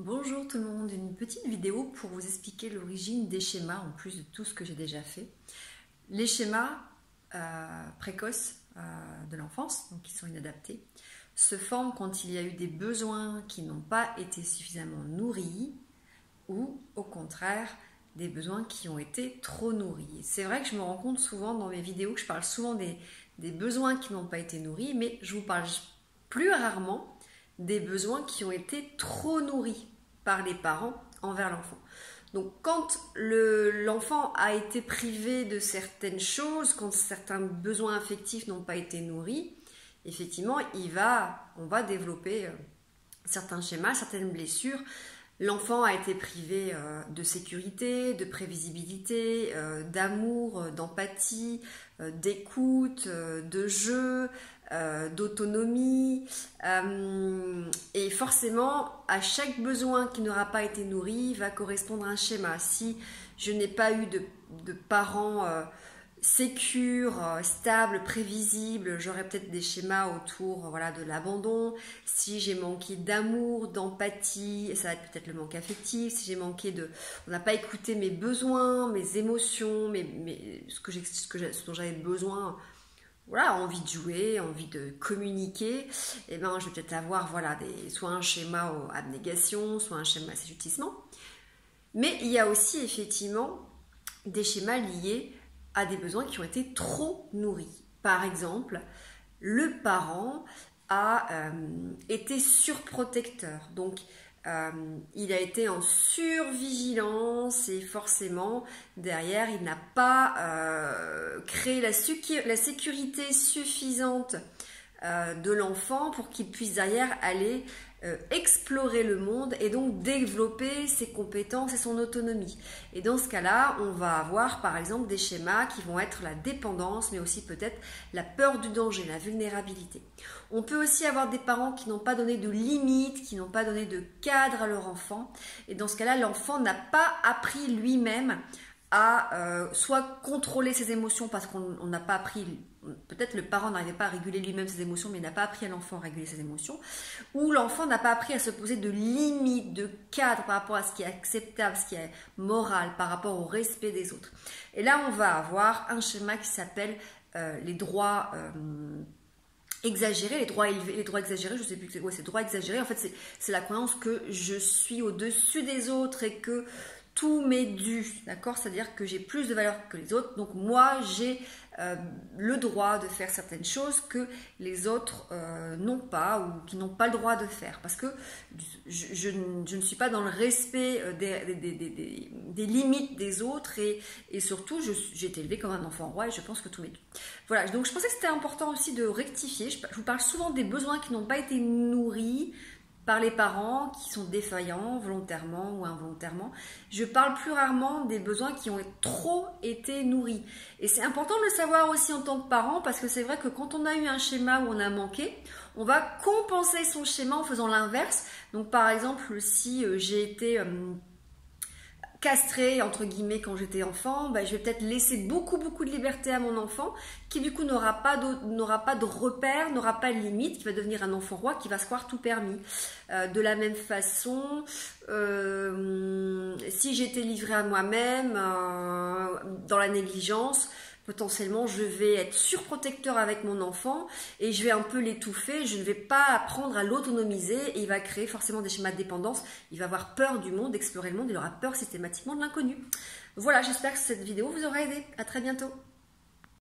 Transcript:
Bonjour tout le monde, une petite vidéo pour vous expliquer l'origine des schémas en plus de tout ce que j'ai déjà fait. Les schémas précoces de l'enfance, donc qui sont inadaptés, se forment quand il y a eu des besoins qui n'ont pas été suffisamment nourris ou au contraire des besoins qui ont été trop nourris. C'est vrai que je me rends compte souvent dans mes vidéos que je parle souvent des besoins qui n'ont pas été nourris, mais je vous parle plus rarement des besoins qui ont été trop nourris par les parents envers l'enfant. Donc quand l'enfant a été privé de certaines choses, quand certains besoins affectifs n'ont pas été nourris, effectivement, on va développer certains schémas, certaines blessures. L'enfant a été privé de sécurité, de prévisibilité, d'amour, d'empathie, d'écoute, de jeu, d'autonomie. Et forcément, à chaque besoin qui n'aura pas été nourri, va correspondre un schéma. Si je n'ai pas eu de parents sécure, stable, prévisible, j'aurais peut-être des schémas autour de l'abandon. Si j'ai manqué d'amour, d'empathie, ça va être peut-être le manque affectif. Si j'ai manqué on n'a pas écouté mes besoins, mes émotions, ce dont j'avais besoin, envie de jouer, envie de communiquer, et ben je vais peut-être avoir soit un schéma abnégation, soit un schéma assujettissement. Mais il y a aussi effectivement des schémas liés à des besoins qui ont été trop nourris. Par exemple, le parent a été surprotecteur, donc il a été en survigilance et forcément derrière il n'a pas créé la sécurité suffisante de l'enfant pour qu'il puisse derrière aller explorer le monde et donc développer ses compétences et son autonomie. Et dans ce cas-là, on va avoir par exemple des schémas qui vont être la dépendance, mais aussi peut-être la peur du danger, la vulnérabilité. On peut aussi avoir des parents qui n'ont pas donné de limites, qui n'ont pas donné de cadre à leur enfant. Et dans ce cas-là, l'enfant n'a pas appris lui-même à soit contrôler ses émotions parce qu'on n'a pas appris, peut-être le parent n'arrivait pas à réguler lui-même ses émotions, mais il n'a pas appris à l'enfant à réguler ses émotions, ou l'enfant n'a pas appris à se poser de limites, de cadres par rapport à ce qui est acceptable, ce qui est moral, par rapport au respect des autres. Et là, on va avoir un schéma qui s'appelle les droits exagérés, les droits élevés, les droits exagérés, je ne sais plus c'est quoi, c'est droits exagérés. En fait, c'est la croyance que je suis au-dessus des autres et que tout m'est dû, d'accord? C'est-à-dire que j'ai plus de valeur que les autres, donc moi j'ai le droit de faire certaines choses que les autres n'ont pas ou qui n'ont pas le droit de faire, parce que je ne suis pas dans le respect des limites des autres et surtout j'ai été élevée comme un enfant roi et je pense que tout m'est dû. Voilà, donc je pensais que c'était important aussi de rectifier. Je vous parle souvent des besoins qui n'ont pas été nourris par les parents qui sont défaillants volontairement ou involontairement. Je parle plus rarement des besoins qui ont trop été nourris. Et c'est important de le savoir aussi en tant que parent, parce que c'est vrai que quand on a eu un schéma où on a manqué, on va compenser son schéma en faisant l'inverse. Donc par exemple, si j'ai été castrée entre guillemets quand j'étais enfant, je vais peut-être laisser beaucoup de liberté à mon enfant qui du coup n'aura pas de repères, n'aura pas de limite, qui va devenir un enfant roi qui va se croire tout permis. De la même façon, si j'étais livrée à moi-même dans la négligence, potentiellement, je vais être surprotecteur avec mon enfant et je vais un peu l'étouffer. Je ne vais pas apprendre à l'autonomiser et il va créer forcément des schémas de dépendance. Il va avoir peur du monde, d'explorer le monde. Il aura peur systématiquement de l'inconnu. Voilà, j'espère que cette vidéo vous aura aidé. À très bientôt.